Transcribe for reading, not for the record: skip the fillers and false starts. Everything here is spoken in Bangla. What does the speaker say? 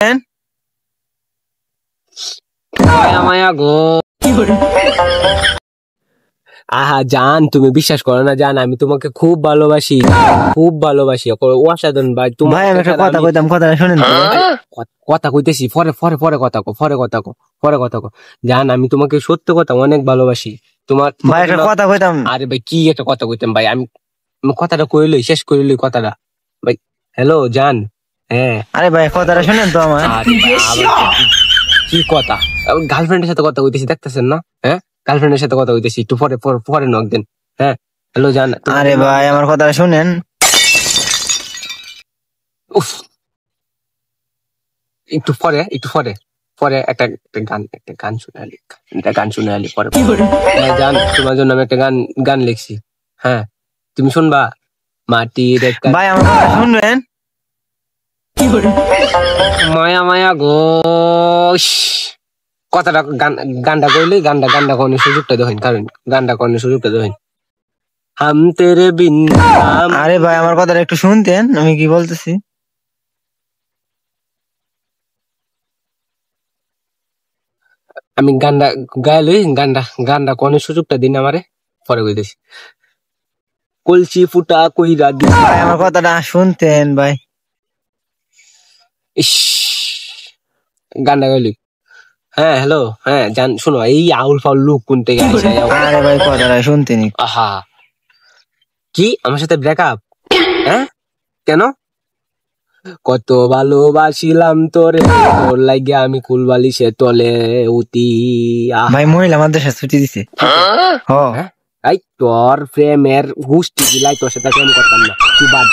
মায়া মায়া গো। আহা জান, তুমি বিশ্বাস করো না জান, আমি তোমাকে খুব ভালোবাসি, খুব ভালোবাসি, অসাধারণ ভাই। ভাই আমি একটা কথা কইতাম, কথাটা শুনেন তো। কথা কইতেছি, পরে পরে পরে কথা কো, পরে কথা কো, পরে কথা কো। জান আমি তোমাকে সত্য কথা অনেক ভালোবাসি। তোমার ভাই একটা কথা কইতাম। আরে ভাই কি একটা কথা কইতাম ভাই, আমি কথাটা কইলই শেষ কইলই কথাটা ভাই। হ্যালো জান। হ্যাঁ আরে ভাই কথাটা শুনেন তো আমার। কি কথা? গার্লফ্রেন্ডের সাথে কথা কইতেছি, দেখতেছেন না? হ্যাঁ গার্লফ্রেন্ডের সাথে কথা কইতেছি, একটু পরে পরে পরে নক দেন। হ্যাঁ হ্যালো জান। আরে ভাই আমার কথাটা শুনেন। উফ, একটু পরে একটু পরে পরে একটা গান শুনে আলি, একটা গান শুনে আলি পরে। হ্যাঁ জান, তোমার জন্য আমি একটা গান গান লিখছি। হ্যাঁ তুমি শুনবা? মাটির একটা ভাই আমার কথা শুনবেন। মায়া মায়া গো। কথাটা গানটা কইলে গানটা কোনের সুযোগটা দেখেন, কারণ গানটা কোনের সুযোগটা দেখেন। হাম তেরে বিন। আরে ভাই আমার কথাটা একটু শুনতেন, আমি কি বলতেছি। আমি গানটা গাইলই, গানটা কোনের সুযোগটা দিন আমারে, পরে কইতেছি। কলচি ফুটা কইরা দি। ভাই আমার কথাটা শুনতেন ভাই। ইস, গানটা গাইলি। হ্যাঁ হ্যালো, হ্যাঁ জান শোনো, এই আউল ফাউল লুক কোন থেকে আইছে? আরে ভাই কথাটা শুনতেন। আহা, কি আমার সাথে ব্রেকআপ? হ্যাঁ কেন? কত ভালোবাসিলাম তোরে, তোর লাগে আমি কুলবালিশে তলে উতি। ভাই মহিলা মাদ্রাসা ছুটি দিছে। এই তোর প্রেমের গুষ্টি গিলাই তোর সাথে প্রেম করতাম না। কি বাদ